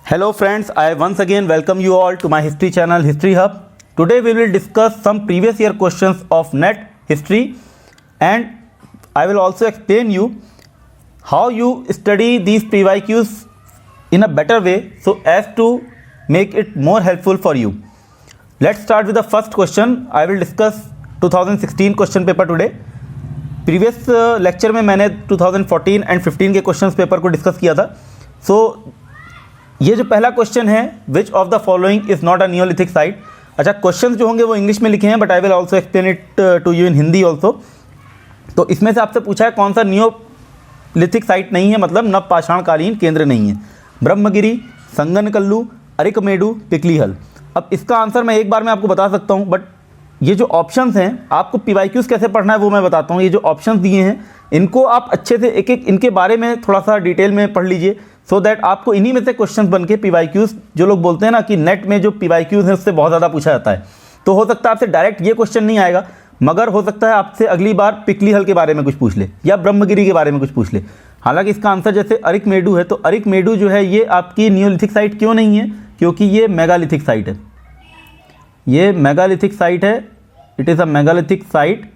Hello friends, I once again welcome you all to my history channel History Hub. Today we will discuss some previous year questions of NET history and I will also explain you how you study these PYQs in a better way so as to make it more helpful for you. Let's start with the first question. I will discuss 2016 question paper today. Previous lecture में मैंने 2014 and 15 के questions paper को discuss किया था. सो ये जो पहला question है, which of the following is not a neolithic site. अच्छा, क्वेश्चंस जो होंगे वो इंग्लिश में लिखे हैं but I will also explain it to you in Hindi also. तो इसमें से आपसे पूछा है कौन सा नियोलिथिक साइट नहीं है, मतलब नवपाषाणकालीन केंद्र नहीं है. ब्रह्मगिरी, संगनकल्लू, अरिकमेडु, पिकलीहल. अब इसका आंसर मैं एक बार में आपको बता सकता हूँ, बट ये जो ऑप्शंस हैं आपको पीवाईक्यूज़ कैसे पढ़ना है वो मैं बताता हूँ. ये जो ऑप्शंस दिए हैं इनको आप अच्छे से एक एक इनके बारे में थोड़ा सा डिटेल में पढ़ लीजिए सो दैट आपको इन्हीं में से क्वेश्चंस बन के पीवाईक्यूज़, जो लोग बोलते हैं ना कि नेट में जो पीवाईक्यूज़ हैं उससे बहुत ज़्यादा पूछा जाता है, तो हो सकता है आपसे डायरेक्ट ये क्वेश्चन नहीं आएगा, मगर हो सकता है आपसे अगली बार पिकलीहल के बारे में कुछ पूछ ले या ब्रह्मगिरी के बारे में कुछ पूछ ले. हालांकि इसका आंसर जैसे अरिकमेडु है, तो अरिकमेडु जो है ये आपकी नियोलिथिक साइट क्यों नहीं है, क्योंकि ये मेगालिथिक साइट है. ये मेगालिथिक साइट है, it is a megalithic site,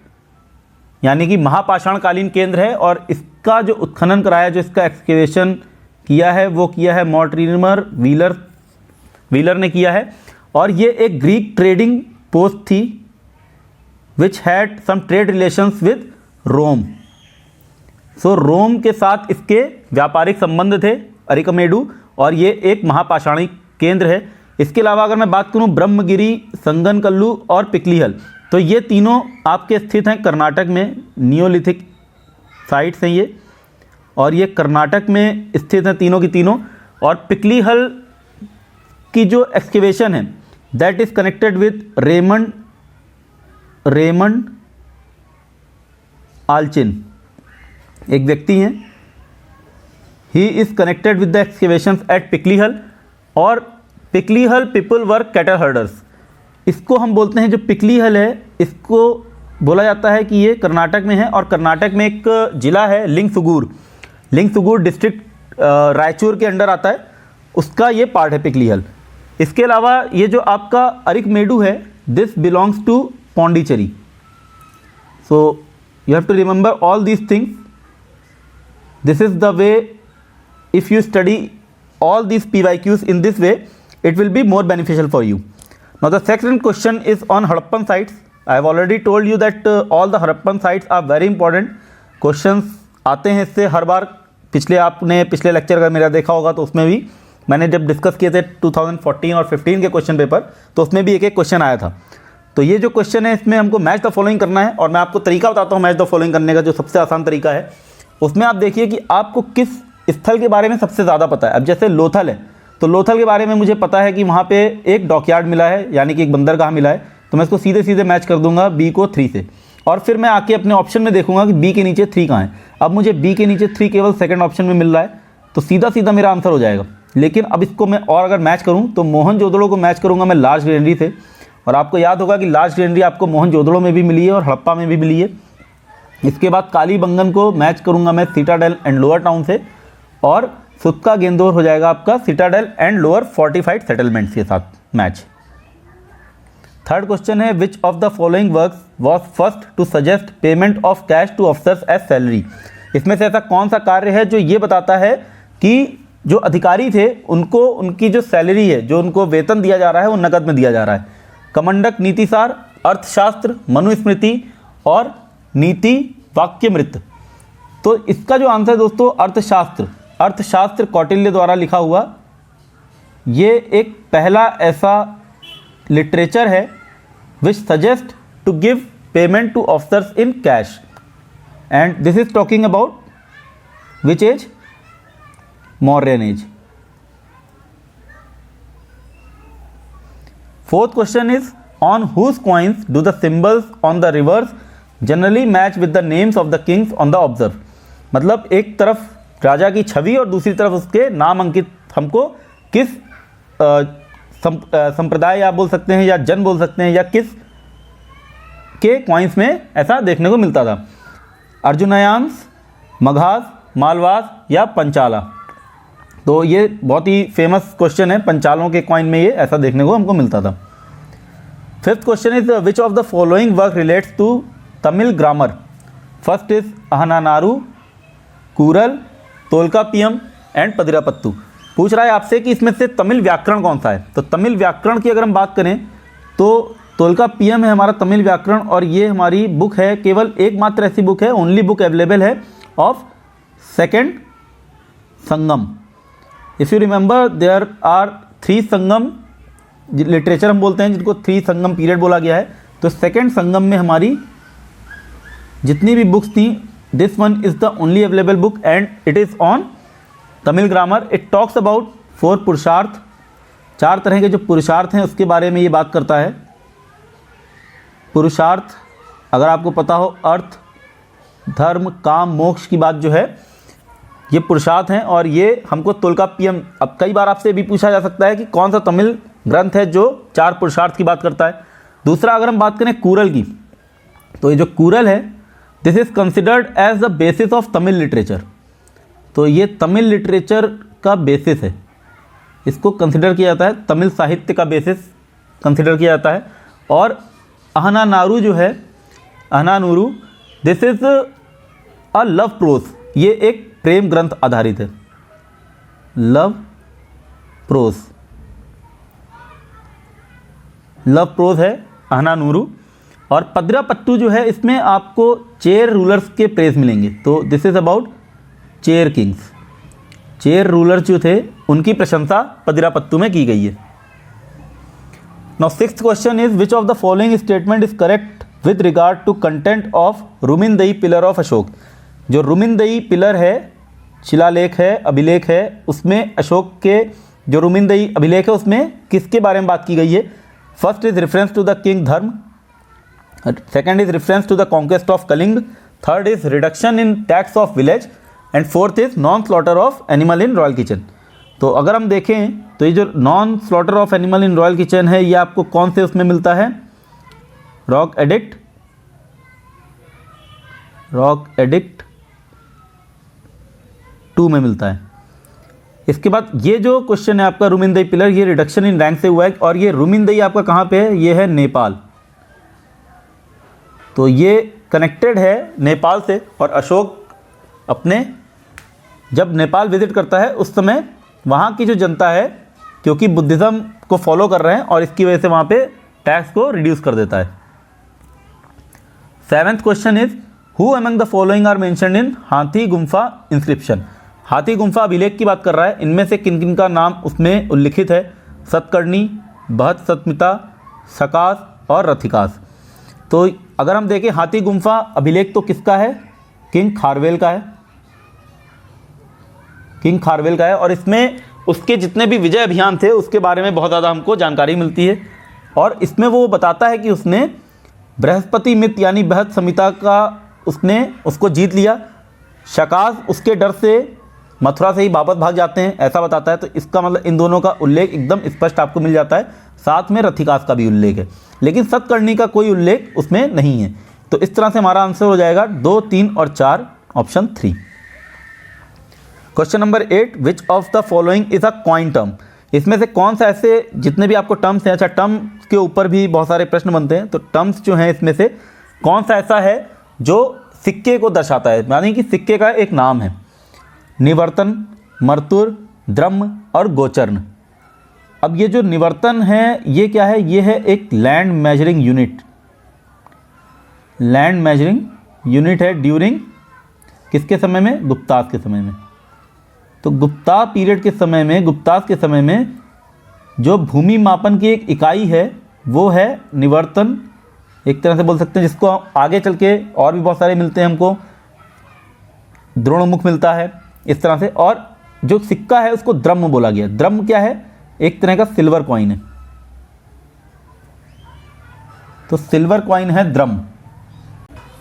यानी कि महापाषाणकालीन केंद्र है. और इसका जो उत्खनन कराया, जो इसका एक्सकेवेशन किया है वो किया है मॉर्टिमर व्हीलर ने किया है. और ये एक ग्रीक ट्रेडिंग पोस्ट थी which had some trade relations with Rome. So Rome के साथ इसके व्यापारिक संबंध थे अरिकमेडु, और ये एक महापाषाणिक केंद्र है. इसके अलावा अगर मैं बात करूं ब्रह्मगिरी, संगनकल्लू और पिकलीहल, तो ये तीनों आपके स्थित हैं कर्नाटक में. नियोलिथिक साइट्स हैं ये, और ये कर्नाटक में स्थित हैं तीनों की तीनों. और पिकलीहल की जो एक्सकेवेशन है that is connected with Raymond Allchin, एक व्यक्ति हैं, he is connected with the excavations at Piklihal. और Piklihal people were cattle herders. इसको हम बोलते हैं, जो पिकलीहल है इसको बोला जाता है कि ये कर्नाटक में है, और कर्नाटक में एक ज़िला है लिंगसुगूर डिस्ट्रिक्ट रायचूर के अंडर आता है, उसका ये पार्ट है पिकलीहल. इसके अलावा ये जो आपका अरिकमेडु है, this belongs to Pondicherry. So you have to remember all these things. This is the way, if you study all these PYQs in this way, it will be more beneficial for you. Now the second question is on Harappan sites. I have already told you that all the Harappan sites are very important. Questions आते हैं इससे हर बार. पिछले lecture अगर मेरा देखा होगा तो उसमें भी मैंने जब डिस्कस किए थे 2014 और 15 के क्वेश्चन पेपर, तो उसमें भी एक एक क्वेश्चन आया था. तो ये जो क्वेश्चन है इसमें हमको मैच द फॉलोइंग करना है, और मैं आपको तरीका बताता हूँ मैच द फॉलोइंग करने का, जो सबसे आसान तरीका है. उसमें आप देखिए कि आपको किस स्थल के बारे में सबसे ज़्यादा पता है. अब जैसे लोथल है, तो लोथल के बारे में मुझे पता है कि वहाँ पे एक डॉकयार्ड मिला है, यानी कि एक बंदरगाह मिला है, तो मैं इसको सीधे सीधे मैच कर दूंगा बी को 3 से. और फिर मैं आके अपने ऑप्शन में देखूंगा कि बी के नीचे 3 कहाँ है. अब मुझे बी के नीचे 3 केवल सेकंड ऑप्शन में मिल रहा है, तो सीधा सीधा मेरा आंसर हो जाएगा. लेकिन अब इसको मैं और अगर मैच करूँ तो मोहनजोदड़ो को मैच करूँगा मैं लार्ज ग्रेनरी से. और आपको याद होगा कि लार्ज ग्रेनरी आपको मोहनजोदड़ो में भी मिली है और हड़प्पा में भी मिली है. इसके बाद कालीबंगन को मैच करूँगा मैं सिटाडेल एंड लोअर टाउन से, और सुक्का गेंदोर हो जाएगा आपका citadel and lower fortified settlements के साथ मैच. थर्ड क्वेश्चन है, which of the following works was first to suggest payment of cash to officers as salary. इसमें से ऐसा कौन सा कार्य है जो ये बताता है कि जो अधिकारी थे उनको उनकी जो सैलरी है, जो उनको वेतन दिया जा रहा है वो नकद में दिया जा रहा है. कमंडक नीतिसार, अर्थशास्त्र, मनुस्मृति और नीति वाक्यमृत. तो इसका जो आंसर है दोस्तों अर्थशास्त्र कौटिल्य द्वारा लिखा हुआ ये एक पहला ऐसा लिटरेचर है which suggest to give payment to officers in cash. And this is talking about which age, Mauryan age. Fourth question is, on whose coins do the symbols on the reverse generally match with the names of the kings on the ऑब्जर्व. मतलब एक तरफ राजा की छवि और दूसरी तरफ उसके नाम अंकित हमको किस संप्रदाय आप बोल सकते हैं या जन बोल सकते हैं या किस के कॉइन्स में ऐसा देखने को मिलता था. अर्जुनयांश, मघास, मालवास या पंचाला. तो ये बहुत ही फेमस क्वेश्चन है, पंचालों के कॉइन में ये ऐसा देखने को हमको मिलता था। Fifth question is which of the following work relates to Tamil grammar? First is Ahananuru, Kural, Tolkappiyam and Padirruppattu. पूछ रहा है आपसे कि इसमें से तमिल व्याकरण कौन सा है। तो तमिल व्याकरण की अगर हम बात करें तो तोल्कापियम है हमारा तमिल व्याकरण, और ये हमारी बुक है, केवल एकमात्र ऐसी बुक है, ओनली बुक अवेलेबल है of second Sangam. If you remember there are 3 Sangam literature हम बोलते हैं, जिनको 3 संगम पीरियड बोला गया है। तो सेकेंड संगम में हमारी जितनी भी बुक्स थी, this one is the only available book and it is on Tamil grammar. It talks about 4 पुरुषार्थ, 4 तरह के जो पुरुषार्थ हैं उसके बारे में ये बात करता है। पुरुषार्थ अगर आपको पता हो, अर्थ, धर्म, काम, मोक्ष की बात जो है, ये पुरुषार्थ हैं, और ये हमको तोल्कापियम, अब कई बार आपसे भी पूछा जा सकता है कि कौन सा तमिल ग्रंथ है जो 4 पुरुषार्थ की बात करता है। दूसरा अगर हम बात करें कूरल की, तो ये जो कूरल है, this is considered as the basis of Tamil literature. तो ये तमिल लिटरेचर का बेसिस है, इसको कंसिडर किया जाता है, तमिल साहित्य का बेसिस कंसिडर किया जाता है। और अहनानारू जो है, Ahananuru, this is a love prose, ये एक प्रेम ग्रंथ आधारित है, लव प्रोज, लव प्रोज है अहनानुरू। और पदिरापत्तू जो है, इसमें आपको चेर रूलर्स के प्रेज मिलेंगे। तो this is about Chera kings, Chera rulers जो थे उनकी प्रशंसा पदिरापत्तू में की गई है। Now sixth question is which of the following statement is correct with regard to content of Rummindei pillar of Ashoka? जो रुमिनदई पिलर है, शिलालेख है, अभिलेख है, उसमें अशोक के जो रुमिनदई अभिलेख है उसमें किसके बारे में बात की गई है? First is reference to the king Dharma, second is reference to the conquest of Kalinga, third is reduction in tax of village and fourth is non slaughter of animal in royal kitchen. तो अगर हम देखें तो ये जो non slaughter of animal in royal kitchen है, ये आपको कौन से उसमें मिलता है? रॉक एडिक्ट, रॉक एडिक्ट 2 में मिलता है। इसके बाद ये जो क्वेश्चन है आपका रुमिनदई पिलर, ये रिडक्शन इन रैंक से हुआ है, और ये रुमिनदई आपका कहाँ पे है? ये है नेपाल। तो ये कनेक्टेड है नेपाल से, और अशोक अपने जब नेपाल विजिट करता है उस समय वहाँ की जो जनता है, क्योंकि बुद्धिज़्म को फॉलो कर रहे हैं, और इसकी वजह से वहाँ पे टैक्स को रिड्यूस कर देता है। Seventh question is who among the following are mentioned in Hathigumpha inscription? हाथी गुम्फा अभिलेख की बात कर रहा है, इनमें से किन किन का नाम उसमें उल्लिखित है? सतकर्णी, बहत सतमिता, सकास और रथिकास। तो अगर हम देखें हाथी गुम्फा अभिलेख तो किसका है? किंग खारवेल का है, किंग खारवेल का है, और इसमें उसके जितने भी विजय अभियान थे उसके बारे में बहुत ज़्यादा हमको जानकारी मिलती है। और इसमें वो बताता है कि उसने बृहस्पति मित्र यानी बृहत संहिता का उसने उसको जीत लिया, शकास उसके डर से मथुरा से ही वापस भाग जाते हैं, ऐसा बताता है। तो इसका मतलब इन दोनों का उल्लेख एकदम स्पष्ट आपको मिल जाता है, साथ में रथिकास का भी उल्लेख है, लेकिन सतकर्णी का कोई उल्लेख उसमें नहीं है। तो इस तरह से हमारा आंसर हो जाएगा 2, 3 और 4, option 3। Question number 8, which of the following is a coin term? इसमें से कौन सा ऐसे जितने भी आपको टर्म्स हैं, अच्छा टर्म्स के ऊपर भी बहुत सारे प्रश्न बनते हैं, तो टर्म्स जो हैं इसमें से कौन सा ऐसा है जो सिक्के को दर्शाता है, यानी कि सिक्के का एक नाम है? निवर्तन, मर्तुर, द्रह्म और गोचर्ण। अब ये जो निवर्तन है ये क्या है? ये है एक land measuring unit, land measuring unit है ड्यूरिंग किसके समय में? गुप्तास के समय में। तो गुप्ता पीरियड के समय में, गुप्तास के समय में जो भूमि मापन की एक इकाई है वो है निवर्तन, एक तरह से बोल सकते हैं, जिसको आगे चल के और भी बहुत सारे मिलते हैं हमको, द्रोणमुख मिलता है इस तरह से। और जो सिक्का है उसको द्रह्म बोला गया। द्रह्म क्या है? एक तरह का सिल्वर कॉइन है, तो सिल्वर कॉइन है द्रह्म।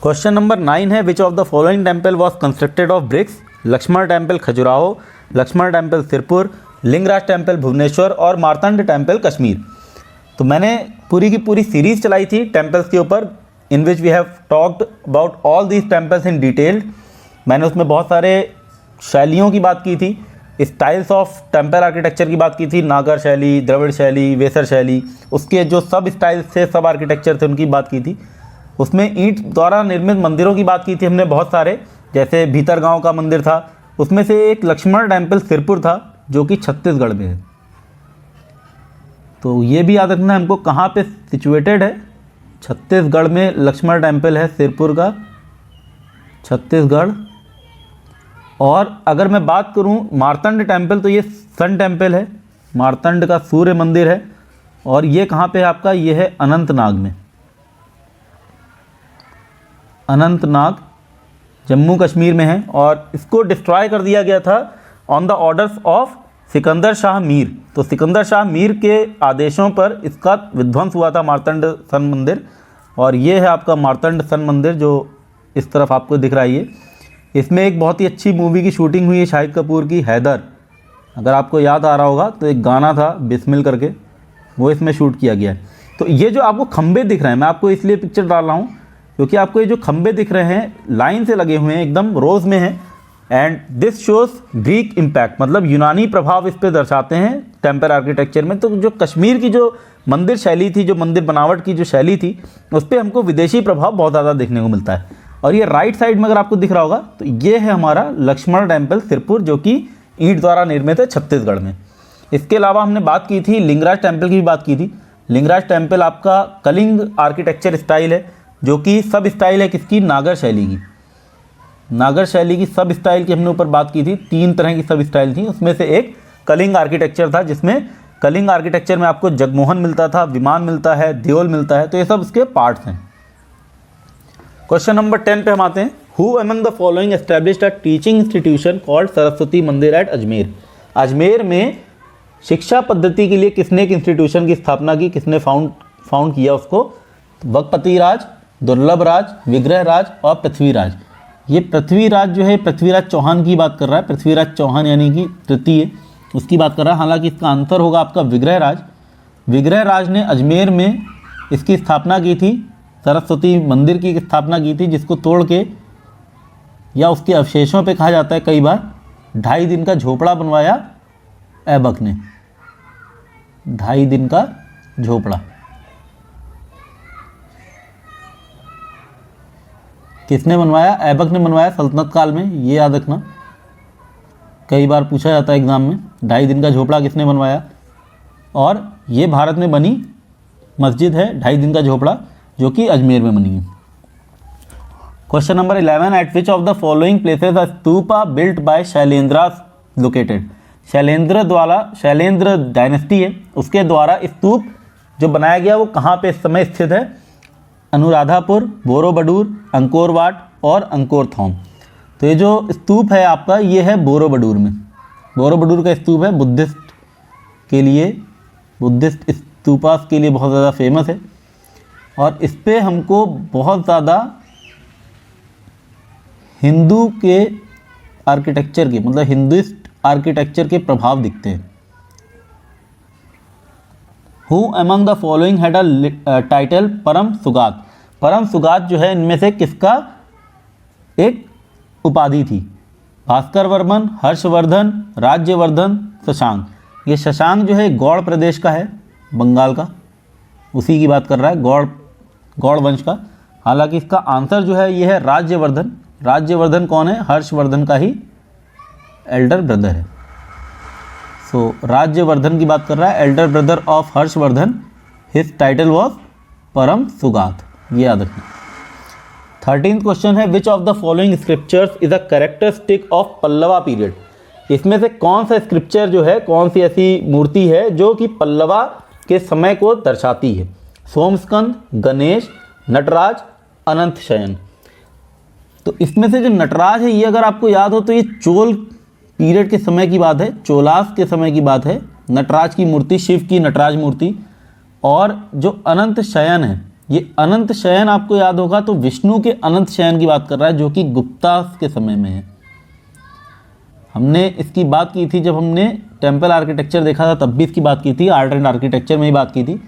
क्वेश्चन नंबर 9 है which of the following temple was constructed of bricks? Lakshman temple Khajuraho, Lakshman temple Sirpur, Lingaraj temple Bhubaneswar और मार्तंड टेम्पल कश्मीर। तो मैंने पूरी की पूरी सीरीज़ चलाई थी टेम्पल्स के ऊपर, in which we have talked about all these temples in detail. मैंने उसमें बहुत सारे शैलियों की बात की थी, स्टाइल्स ऑफ टेम्पल आर्किटेक्चर की बात की थी, नागर शैली, द्रविड़ शैली, वेसर शैली, उसके जो सब स्टाइल्स थे, सब आर्किटेक्चर थे, उनकी बात की थी। उसमें ईंट द्वारा निर्मित मंदिरों की बात की थी हमने बहुत सारे, जैसे भीतरगांव का मंदिर था, उसमें से एक लक्ष्मण टेम्पल सिरपुर था जो कि छत्तीसगढ़ में है। तो ये भी याद रखना हमको कहाँ पे सिचुएटेड है, छत्तीसगढ़ में लक्ष्मण टेम्पल है सिरपुर का, छत्तीसगढ़। और अगर मैं बात करूं मार्तंड टेम्पल, तो ये सन टेम्पल है, मार्तंड का सूर्य मंदिर है, और ये कहाँ पे है आपका, ये है अनंतनाग में, अनंतनाग जम्मू कश्मीर में है। और इसको डिस्ट्रॉय कर दिया गया था on the orders of Sikandar Shah Mir. तो सिकंदर शाह मीर के आदेशों पर इसका विध्वंस हुआ था मार्तंड सन मंदिर। और ये है आपका मार्तंड सन मंदिर जो इस तरफ आपको दिख रहा है। ये इसमें एक बहुत ही अच्छी मूवी की शूटिंग हुई है शाहिद कपूर की, हैदर, अगर आपको याद आ रहा होगा तो एक गाना था बिस्मिल करके, वो इसमें शूट किया गया है। तो ये जो आपको खंबे दिख रहे हैं, मैं आपको इसलिए पिक्चर डाल रहा हूँ क्योंकि आपको ये जो खंबे दिख रहे हैं लाइन से लगे हुए हैं, एकदम रोज में हैं, and this shows Greek impact, मतलब यूनानी प्रभाव इस पे दर्शाते हैं टेम्पल आर्किटेक्चर में। तो जो कश्मीर की जो मंदिर शैली थी, जो मंदिर बनावट की जो शैली थी, उस पर हमको विदेशी प्रभाव बहुत ज़्यादा देखने को मिलता है। और ये राइट साइड में अगर आपको दिख रहा होगा तो ये है हमारा लक्ष्मण टेम्पल सिरपुर, जो कि ईंट द्वारा निर्मित है छत्तीसगढ़ में। इसके अलावा हमने बात की थी लिंगराज टेम्पल की भी बात की थी। लिंगराज टेम्पल आपका कलिंग आर्किटेक्चर स्टाइल है, जो कि सब स्टाइल है किसकी, नागर शैली की। नागर शैली की सब स्टाइल की हमने ऊपर बात की थी, 3 तरह की सब स्टाइल थी, उसमें से एक कलिंग आर्किटेक्चर था, जिसमें कलिंग आर्किटेक्चर में आपको जगमोहन मिलता था, विमान मिलता है, देओल मिलता है, तो ये सब उसके पार्ट्स हैं। क्वेश्चन नंबर 10 पे हम आते हैं। Who among the following established a teaching institution called Saraswati मंदिर एट अजमेर। अजमेर में शिक्षा पद्धति के लिए किसने एक इंस्टीट्यूशन की स्थापना की, किसने फाउंड किया उसको? बगपति राज, दुर्लभ राज, विग्रह राज और पृथ्वीराज। ये पृथ्वीराज जो है, पृथ्वीराज चौहान की बात कर रहा है, पृथ्वीराज चौहान यानी कि तृतीय, उसकी बात कर रहा है। हालांकि इसका आंसर होगा आपका विग्रह राज। विग्रह राज ने अजमेर में इसकी स्थापना की थी, सरस्वती मंदिर की स्थापना की थी, जिसको तोड़ के या उसके अवशेषों पे कहा जाता है कई बार 2.5 दिन का झोपड़ा बनवाया ऐबक ने, 2.5 दिन का झोपड़ा। किसने बनवाया? ऐबक ने बनवाया सल्तनत काल में, ये याद रखना, कई बार पूछा जाता है एग्जाम में, 2.5 दिन का झोपड़ा किसने बनवाया। और ये भारत में बनी मस्जिद है 2.5 दिन का झोपड़ा, जो कि अजमेर में बनी है। Question number 11, at which of the following places a stupa built by Shailendras located. Shailendra dynasty है, उसके द्वारा स्तूप जो बनाया गया वो कहाँ पे इस समय स्थित है? अनुराधापुर, बोरोबडूर, अंकोरवाट और अंकोरथॉम। तो ये जो स्तूप है आपका, ये है बोरोबडूर में। बोरोबडूर का स्तूप है, बुद्धिस्ट के लिए, बुद्धिस्ट स्तूपास के लिए बहुत ज़्यादा फेमस है। और इस पर हमको बहुत ज़्यादा हिंदू के आर्किटेक्चर के, मतलब हिंदुइस्ट आर्किटेक्चर के प्रभाव दिखते हैं। Who among the following had a title परम सुगात। परम सुगात जो है इनमें से किसका एक उपाधि थी? भास्कर वर्मन, हर्षवर्धन, राज्यवर्धन, शशांक। ये शशांक जो है गौड़ प्रदेश का है, बंगाल का, उसी की बात कर रहा है, गौड़ वंश का। हालांकि इसका आंसर जो है ये है राज्यवर्धन। राज्यवर्धन कौन है? हर्षवर्धन का ही एल्डर ब्रदर है। सो राज्यवर्धन की बात कर रहा है, Elder brother of Harshvardhan. His title was परम सुगात, ये याद रखना। 13th क्वेश्चन है, which of the following scriptures is a characteristic of Pallava period. इसमें से कौन सा स्क्रिप्चर जो है, कौन सी ऐसी मूर्ति है जो कि पल्लवा के समय को दर्शाती है? सोमस्कंद, गणेश, नटराज, अनंत शयन। तो इसमें से जो नटराज है, ये अगर आपको याद हो तो ये चोल पीरियड के समय की बात है, चोलास के समय की बात है। नटराज की मूर्ति, शिव की नटराज मूर्ति। और जो अनंत शयन है, ये अनंत शयन आपको याद होगा तो विष्णु के अनंत शयन की बात कर रहा है, जो कि गुप्ता के समय में है। हमने इसकी बात की थी जब हमने टेम्पल आर्किटेक्चर देखा था, तब भी इसकी बात की थी, आर्ट एंड आर्किटेक्चर में ही बात की थी।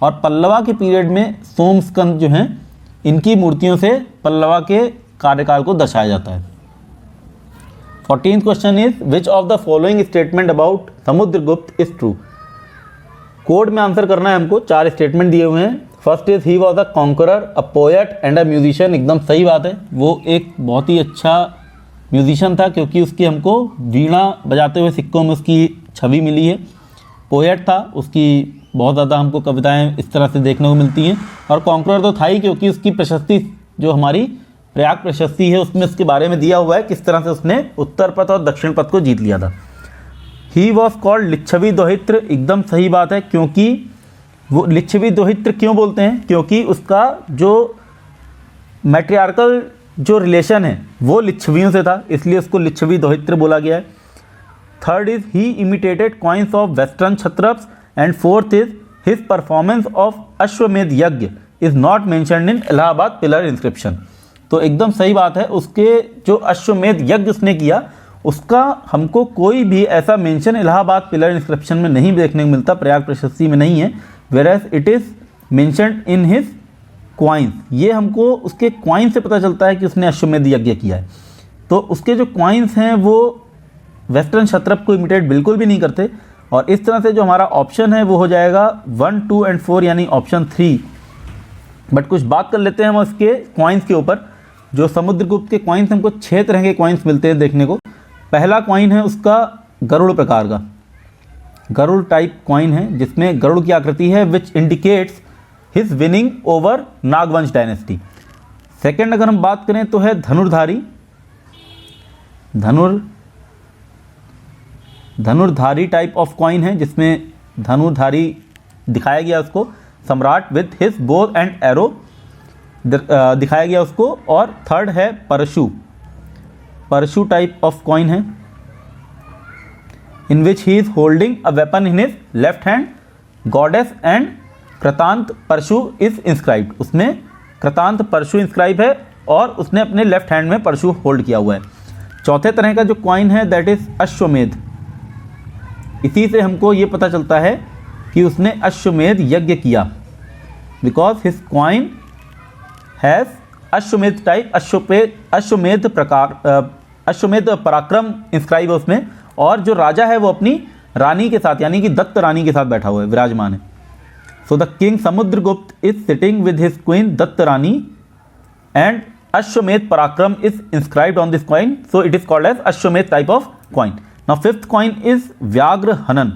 और पल्लवा के पीरियड में सोमस्कंद जो हैं, इनकी मूर्तियों से पल्लवा के कार्यकाल को दर्शाया जाता है। 14th question is which of the following statement about Samudragupta is true. Code में आंसर करना है हमको। 4 स्टेटमेंट दिए हुए हैं। First is he was a conqueror, a poet and a musician. एकदम सही बात है, वो एक बहुत ही अच्छा म्यूजिशियन था क्योंकि उसकी हमको वीणा बजाते हुए सिक्कों में उसकी छवि मिली है। पोएट था, उसकी बहुत ज़्यादा हमको कविताएं इस तरह से देखने को मिलती हैं। और कॉन्करर तो था ही क्योंकि उसकी प्रशस्ति जो हमारी प्रयाग प्रशस्ति है उसमें उसके बारे में दिया हुआ है किस तरह से उसने उत्तर पथ और दक्षिण पथ को जीत लिया था। He was called Lichchhavi dauhitra. एकदम सही बात है, क्योंकि वो लिच्छवी दोहित्र क्यों बोलते हैं, क्योंकि उसका जो मैट्रियार्कल जो रिलेशन है वो लिच्छवियों से था, इसलिए उसको लिच्छवी दोहित्र बोला गया है। Third is he imitated coins of western Kshatrapas and fourth is his performance of Ashvamedha yajna is not mentioned in Allahabad pillar inscription. तो एकदम सही बात है, उसके जो अश्वमेध यज्ञ उसने किया उसका हमको कोई भी ऐसा मेंशन इलाहाबाद पिलर इंस्क्रिप्शन में नहीं देखने को मिलता, प्रयाग प्रशस्ति में नहीं है। Whereas it is mentioned in his coins. ये हमको उसके क्वाइन से पता चलता है कि उसने अश्वमेध यज्ञ किया है। तो उसके जो क्वाइंस हैं वो वेस्टर्न क्षत्रप को इमिटेट बिल्कुल भी नहीं करते। और इस तरह से जो हमारा ऑप्शन है वो हो जाएगा 1, 2 एंड 4 यानी ऑप्शन 3। बट कुछ बात कर लेते हैं हम उसके क्वाइंस के ऊपर। जो समुद्रगुप्त के क्वाइंस हमको 6 तरह के क्वाइंस मिलते हैं देखने को। पहला क्वाइन है उसका गरुड़ प्रकार का, गरुड़ टाइप क्वाइन है जिसमें गरुड़ की आकृति है, which indicates his winning over Nagvansh dynasty. Second अगर हम बात करें तो है धनुर्धारी, धनुर्धारी टाइप ऑफ कॉइन है जिसमें धनुर्धारी दिखाया गया उसको, सम्राट with his bow and arrow दिखाया गया उसको। और थर्ड है परशु टाइप ऑफ कॉइन है, in which he is holding a weapon in his left hand, goddess and Kritanta Parashu is inscribed. उसमें कृतांत परशु इंस्क्राइब है और उसने अपने लेफ्ट हैंड में परशु होल्ड किया हुआ है। चौथे तरह का जो कॉइन है दैट इज अश्वमेध। इसी से हमको ये पता चलता है कि उसने अश्वमेध यज्ञ किया, बिकॉज हिज कॉइन हैज अश्वमेध टाइप अश्वमेध पराक्रम इंस्क्राइब है उसमें। और जो राजा है वो अपनी रानी के साथ यानी कि दत्त रानी के साथ बैठा हुआ है, विराजमान है। So the king Samudragupta is sitting with his queen Datta Rani and Ashvamedha Parakrama is inscribed on this coin, so it is called as Ashvamedha type of coin. Now fifth coin is Vyaghra Hanana.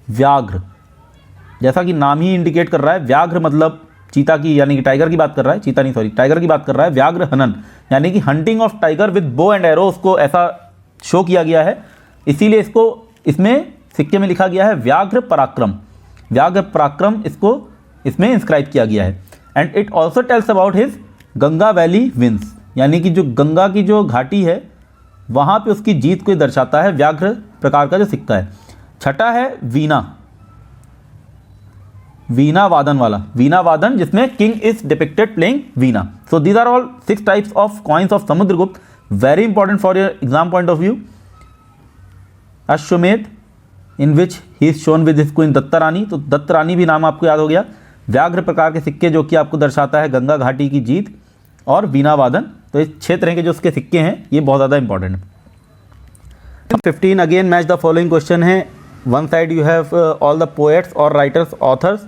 व्याघ्र जैसा कि नाम ही इंडिकेट कर रहा है, व्याघ्र मतलब चीता की यानी कि टाइगर की बात कर रहा है, चीता नहीं सॉरी टाइगर की बात कर रहा है। व्याघ्र हनन यानी कि hunting of tiger with bow and arrow, उसको ऐसा शो किया गया है, इसीलिए इसको इसमें सिक्के में लिखा गया है व्याघ्र पराक्रम। व्याघ्र पराक्रम इसको इसमें इंस्क्राइब किया गया है। And it also tells about his Ganga valley wins, यानी कि जो गंगा की जो घाटी है वहाँ पे उसकी जीत को दर्शाता है व्याघ्र प्रकार का जो सिक्का है। छठा है वीणा, वीणा वादन वाला, वीणा वादन जिसमें king is depicted playing veena. So these are all 6 types of coins of Samudragupta, very important for your exam point of view. Ashvamedha in which he is shown with his queen Datta Rani, तो दत्त रानी भी नाम आपको याद हो गया। व्याघ्र प्रकार के सिक्के जो कि आपको दर्शाता है गंगा घाटी की जीत, और वीणा वादन। तो इस 6 तरह के जो उसके सिक्के हैं ये बहुत ज़्यादा इंपॉर्टेंट है। 15 again match the following question है। One side you have all the poets और राइटर्स ऑथर्स,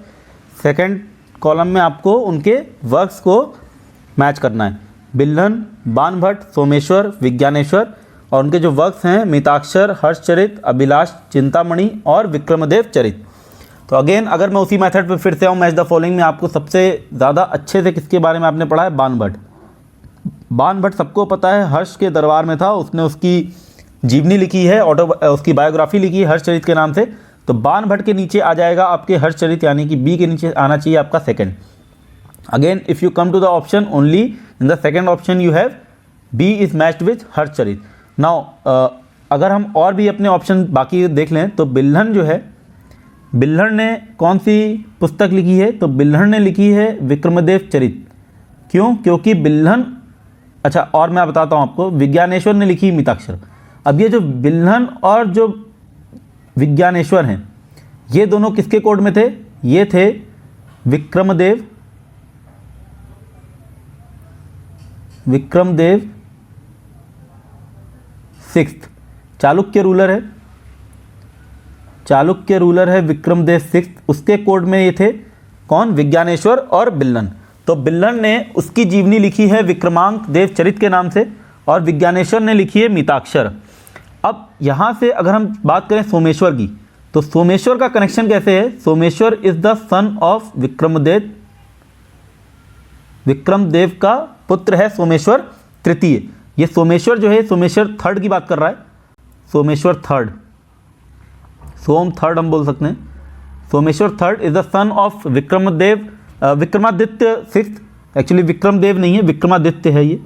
सेकेंड कॉलम में आपको उनके वर्क्स को मैच करना है। बिल्हन, बाणभट्ट, सोमेश्वर, विज्ञानेश्वर, और उनके जो वर्क्स हैं मिताक्षर, हर्षचरित, अभिलाष चिंतामणि और विक्रमदेव चरित। तो अगेन अगर मैं उसी मेथड पे फिर से आऊँ मैच द फॉलोइंग में, आपको सबसे ज़्यादा अच्छे से किसके बारे में आपने पढ़ा है? बाणभट्ट। बाणभट्ट सबको पता है हर्ष के दरबार में था, उसने उसकी जीवनी लिखी है, उसकी बायोग्राफी लिखी है हर्षचरित के नाम से। तो बाणभट्ट के नीचे आ जाएगा आपके हर्षचरित, यानी कि बी के नीचे आना चाहिए आपका second. Again if you come to the option only in the second option you have B is matched with Harshacharita. Now अगर हम और भी अपने ऑप्शन बाकी देख लें तो बिल्हन जो है, बिल्हन ने कौन सी पुस्तक लिखी है? तो बिल्हन ने लिखी है विक्रमदेव चरित। क्यों? क्योंकि बिल्हन, अच्छा और मैं बताता हूँ आपको, विज्ञानेश्वर ने लिखी मिताक्षर। अब ये जो बिल्हन और जो विज्ञानेश्वर हैं ये दोनों किसके कोड में थे? ये थे विक्रमदेव सिक्स्थ चालुक्य रूलर है, चालुक्य रूलर है विक्रमदेव सिक्स्थ, उसके कोर्ट में ये थे कौन, विज्ञानेश्वर और बिल्लन। तो बिल्लन ने उसकी जीवनी लिखी है विक्रमांक देव चरित के नाम से और विज्ञानेश्वर ने लिखी है मिताक्षर। अब यहाँ से अगर हम बात करें सोमेश्वर की, तो सोमेश्वर का कनेक्शन कैसे है, Someshwar is the son of Vikramadev, Vikramadev का पुत्र है सोमेश्वर तृतीय। ये सोमेश्वर जो है सोमेश्वर थर्ड की बात कर रहा है, सोमेश्वर थर्ड, सोम थर्ड हम बोल सकते हैं। Someshwar third is the son of Vikramadev, Vikramaditya sixth, actually Vikramadev नहीं है विक्रमादित्य है ये,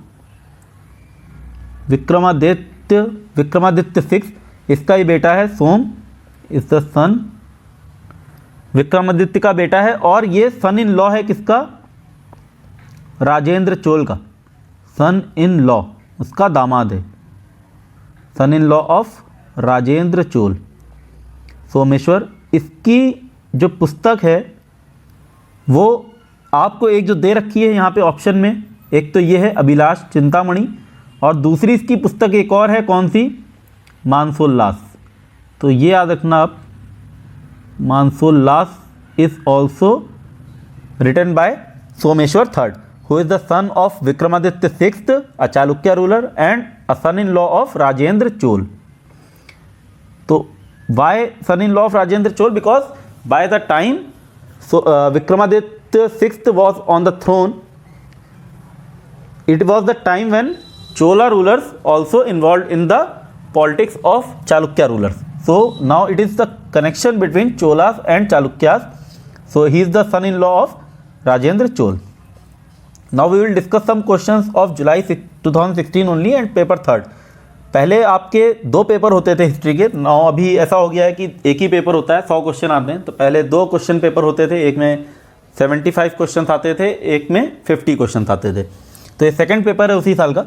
विक्रमादित्य सिक्स्थ, इसका ही बेटा है सोम, इज द सन, विक्रमादित्य का बेटा है और ये सन इन लॉ है किसका, राजेंद्र चोल का, सन इन लॉ उसका दामाद है, son in law of Rajendra Chola Someshvara. इसकी जो पुस्तक है वो आपको एक जो दे रखी है यहाँ पे ऑप्शन में, एक तो ये है अभिलाष चिंतामणि और दूसरी इसकी पुस्तक एक और है कौन सी, मानसोल्लास। तो ये याद रखना आप, Manasollasa is also written by Someshvara third who is the son of Vikramaditya sixth a Chalukya ruler and a son in law of Rajendra Chola. तो why son in law of Rajendra Chola, because by the time Vikramaditya sixth was on the throne, it was the time when Chola rulers also involved in the politics of Chalukya rulers. So now it is the connection between Cholas and Chalukyas. So he is the son-in-law of Rajendra Chol. Now we will discuss some questions of July 2016 only and paper third. पहले आपके दो paper होते थे history के, now अभी ऐसा हो गया है कि एक ही पेपर होता है, 100 क्वेश्चन आते हैं। तो पहले दो क्वेश्चन पेपर होते थे, एक में 75 क्वेश्चन आते थे, एक में 50 क्वेश्चन आते थे। तो ये सेकंड पेपर है उसी साल का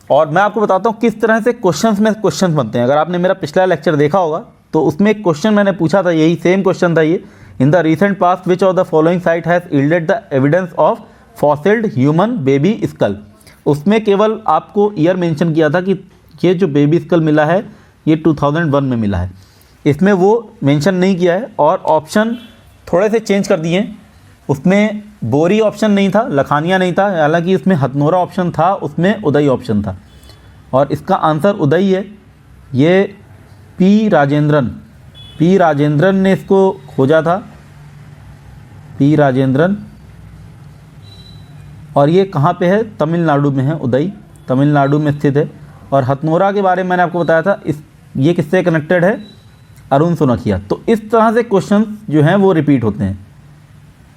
और मैं आपको बताता हूँ किस तरह से क्वेश्चंस में क्वेश्चंस बनते हैं। अगर आपने मेरा पिछला लेक्चर देखा होगा तो उसमें एक क्वेश्चन मैंने पूछा था, यही सेम क्वेश्चन था ये, in the recent past which of the following site has yielded the evidence of fossiled human baby skull. उसमें केवल आपको ईयर मेंशन किया था कि ये जो बेबी स्कल मिला है ये 2001 में मिला है, इसमें वो मेंशन नहीं किया है और ऑप्शन थोड़े से चेंज कर दिए हैं। उसमें बोरी ऑप्शन नहीं था, लखानिया नहीं था, हालांकि इसमें हथनोरा ऑप्शन था, उसमें उदय ऑप्शन था और इसका आंसर उदय है। ये पी राजेंद्रन ने इसको खोजा था, पी राजेंद्रन, और ये कहाँ पे है, तमिलनाडु में है, उदय तमिलनाडु में स्थित है। और हथनोरा के बारे में मैंने आपको बताया था, ये किससे कनेक्टेड है, अरुण सोनकिया। तो इस तरह से क्वेश्चन जो हैं वो रिपीट होते हैं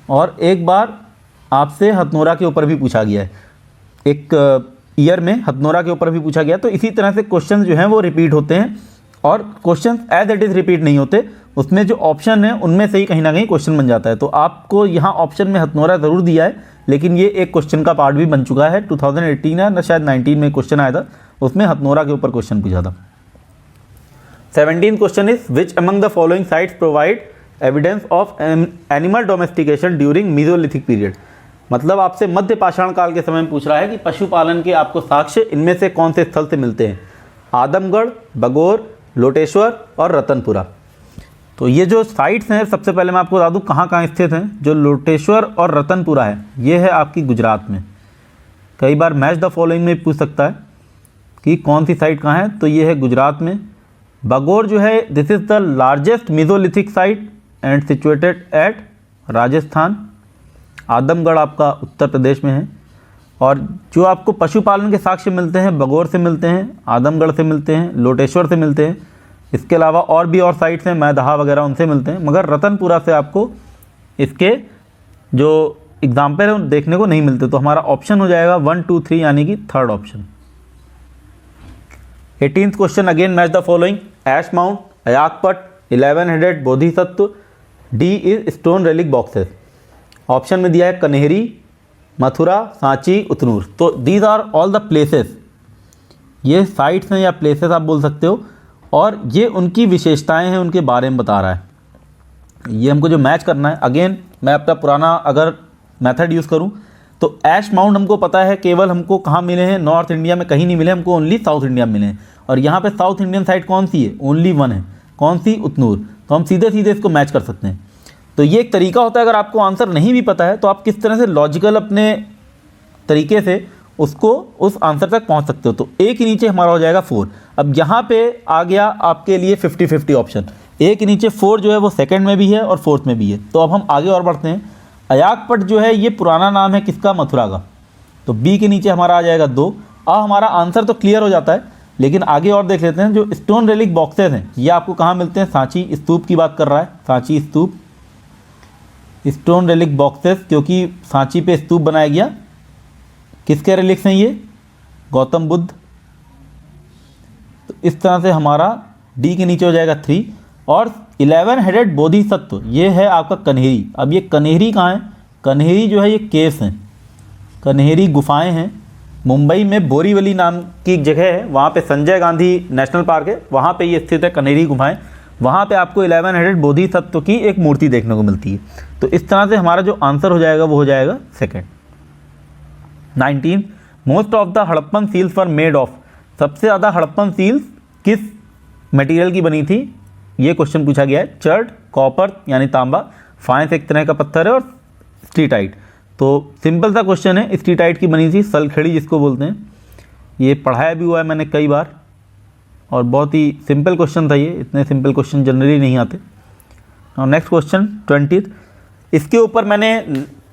और एक बार आपसे हथनोरा के ऊपर भी पूछा गया है, एक ईयर में हथनोरा के ऊपर भी पूछा गया। तो इसी तरह से क्वेश्चन जो हैं वो रिपीट होते हैं और question as it is repeat नहीं होते, उसमें जो ऑप्शन है उनमें से ही कहीं ना कहीं क्वेश्चन बन जाता है। तो आपको यहाँ ऑप्शन में हथनोरा ज़रूर दिया है, लेकिन ये एक क्वेश्चन का पार्ट भी बन चुका है। 2018 या शायद 19 में क्वेश्चन आया था, उसमें हथनोरा के ऊपर क्वेश्चन पूछा था। 17th question is which among the following sites provide evidence of animal domestication during mesolithic period. मतलब आपसे मध्य पाषाण काल के समय में पूछ रहा है कि पशुपालन के आपको साक्ष्य इनमें से कौन से स्थल से मिलते हैं, आदमगढ़, बगोर, लोटेश्वर और रतनपुरा। तो ये जो साइट्स हैं सबसे पहले मैं आपको बता दूँ कहाँ कहाँ स्थित हैं। जो लोटेश्वर और रतनपुरा है ये है आपकी गुजरात में। कई बार मैच द फॉलोइंग में पूछ सकता है कि कौन सी साइट कहाँ है, तो ये है गुजरात में। बगोर जो है this is the largest mesolithic site and situated at Rajasthan. Adamgarh आपका उत्तर प्रदेश में है। और जो आपको पशुपालन के साक्ष्य मिलते हैं बगोर से मिलते हैं, आदमगढ़ से मिलते हैं, लोटेश्वर से मिलते हैं। इसके अलावा और भी और साइट्स हैं, मैदहा वगैरह उनसे मिलते हैं, मगर रतनपुरा से आपको इसके जो एग्जाम्पल है देखने को नहीं मिलते। तो हमारा ऑप्शन हो जाएगा 1, 2, 3 यानी कि third option. 18th question again match the following, ash mound, Ayagapata, 11 headed Bodhisattva, D is stone relic boxes. Option में दिया है कन्हेरी, मथुरा, सांची, उतनूर। तो these are all the places, ये साइट्स हैं या प्लेसेस आप बोल सकते हो, और ये उनकी विशेषताएं हैं, उनके बारे में बता रहा है। ये हमको जो मैच करना है, अगेन मैं अपना पुराना अगर मेथड यूज़ करूं तो ऐश माउंट हमको पता है केवल हमको कहाँ मिले हैं, नॉर्थ इंडिया में कहीं नहीं मिले हमको, ओनली साउथ इंडिया में मिले हैं। और यहाँ पे साउथ इंडियन साइड कौन सी है, ओनली वन है, कौन सी, उतनूर। तो हम सीधे सीधे इसको मैच कर सकते हैं। तो ये एक तरीका होता है, अगर आपको आंसर नहीं भी पता है तो आप किस तरह से लॉजिकल अपने तरीके से उसको उस आंसर तक पहुंच सकते हो। तो ए के नीचे हमारा हो जाएगा 4। अब यहाँ पे आ गया आपके लिए 50-50 ऑप्शन। ए के नीचे 4 जो है वो सेकंड में भी है और फोर्थ में भी है। तो अब हम आगे और बढ़ते हैं। अयागपट जो है ये पुराना नाम है किसका, मथुरा का। तो बी के नीचे हमारा आ जाएगा 2। अब हमारा आंसर तो क्लियर हो जाता है, लेकिन आगे और देख लेते हैं। जो स्टोन रेलिक बॉक्सेस हैं ये आपको कहाँ मिलते हैं, सांची स्तूप की बात कर रहा है, सांची स्तूप, स्टोन रेलिक बॉक्सेस, क्योंकि सांची पे स्तूप बनाया गया। किसके रिलिक्स हैं ये, गौतम बुद्ध। तो इस तरह से हमारा डी के नीचे हो जाएगा 3। और 11 हेडेड बोधिसत्व ये है आपका कन्हेरी। अब ये कन्हेरी कहाँ है, कन्हेरी जो है ये केव्स हैं, कन्हेरी गुफाएं हैं। मुंबई में बोरीवली नाम की एक जगह है, वहाँ पे संजय गांधी नेशनल पार्क है, वहाँ पे ये स्थित है कन्हेरी गुफाएं। वहाँ पे आपको 11 हेडेड बोधिसत्व की एक मूर्ति देखने को मिलती है। तो इस तरह से हमारा जो आंसर हो जाएगा वो हो जाएगा second. 19 most of the Harappan seals were made of, सबसे ज़्यादा हड़प्पन सील्स किस मटेरियल की बनी थी, ये क्वेश्चन पूछा गया है। चर्ड, कॉपर यानी तांबा, फाइंस एक तरह का पत्थर है, और स्ट्रीटाइट। तो सिंपल सा क्वेश्चन है, स्ट्रीटाइट की बनी थी, सलखेड़ी जिसको बोलते हैं। ये पढ़ाया भी हुआ है मैंने कई बार, और बहुत ही सिंपल क्वेश्चन था ये, इतने सिंपल क्वेश्चन जनरली नहीं आते। और नेक्स्ट क्वेश्चन 20, इसके ऊपर मैंने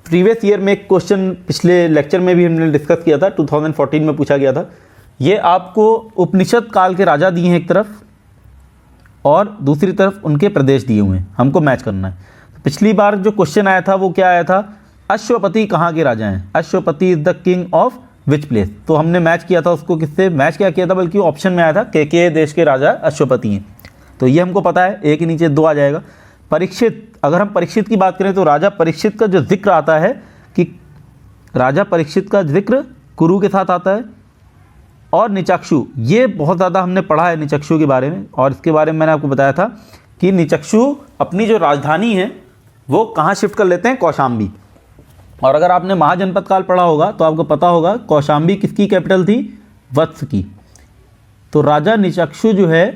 प्रीवियस ईयर में एक क्वेश्चन पिछले लेक्चर में भी हमने डिस्कस किया था, 2014 में पूछा गया था। ये आपको उपनिषद काल के राजा दिए हैं एक तरफ, और दूसरी तरफ उनके प्रदेश दिए हुए हैं, हमको मैच करना है। पिछली बार जो क्वेश्चन आया था वो क्या आया था, अश्वपति कहाँ के राजा हैं, Ashwapati is the king of which place. तो हमने मैच किया था उसको, किससे मैच क्या किया था, बल्कि ऑप्शन में आया था के देश के राजा अश्वपति हैं। तो ये हमको पता है, ए के नीचे 2 आ जाएगा। परीक्षित, अगर हम परीक्षित की बात करें तो राजा परीक्षित का जो जिक्र आता है कि राजा परीक्षित का जिक्र कुरु के साथ आता है। और निचक्षु, ये बहुत ज़्यादा हमने पढ़ा है निचक्षु के बारे में, और इसके बारे में मैंने आपको बताया था कि निचक्षु अपनी जो राजधानी है वो कहाँ शिफ्ट कर लेते हैं, कौशाम्बी। और अगर आपने महाजनपद काल पढ़ा होगा तो आपको पता होगा कौशाम्बी किसकी कैपिटल थी, वत्स की। तो राजा निचक्षु जो है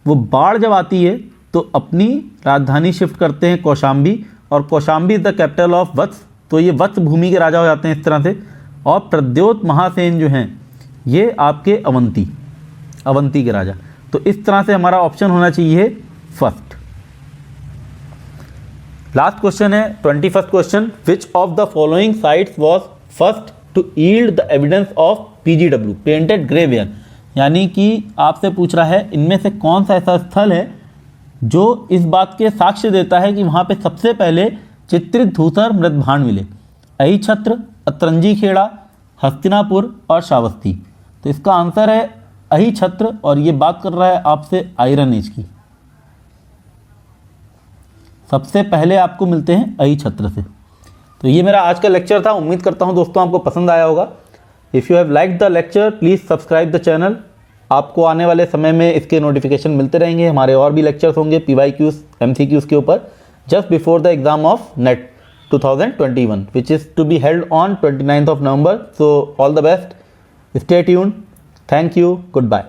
वो बाढ़ जब आती है तो अपनी राजधानी शिफ्ट करते हैं कौशाम्बी, और Kaushambi is the capital of Vatsa. तो ये वत्स भूमि के राजा हो जाते हैं इस तरह से। और प्रद्योत महासेन जो हैं ये आपके अवंती के राजा। तो इस तरह से हमारा ऑप्शन होना चाहिए फर्स्ट। लास्ट क्वेश्चन है 21st question, which of the following sites was first to yield the evidence of PGW painted grey ware. यानी कि आपसे पूछ रहा है इनमें से कौन सा ऐसा स्थल है जो इस बात के साक्ष्य देता है कि वहाँ पे सबसे पहले चित्रित धूसर मृतभांड मिले। अहिछत्र, अतरंजी खेड़ा, हस्तिनापुर और श्रावस्ती। तो इसका आंसर है अहिछत्र, और ये बात कर रहा है आपसे आयरन एज की। सबसे पहले आपको मिलते हैं अहिछत्र से। तो ये मेरा आज का लेक्चर था, उम्मीद करता हूँ दोस्तों आपको पसंद आया होगा। If you have like the lecture please subscribe the channel. आपको आने वाले समय में इसके नोटिफिकेशन मिलते रहेंगे। हमारे और भी लेक्चर्स होंगे PYQs MCQs के ऊपर, just before the exam of net 2021 which is to be held on 29th of November. So all the best, stay tuned, thank you, goodbye.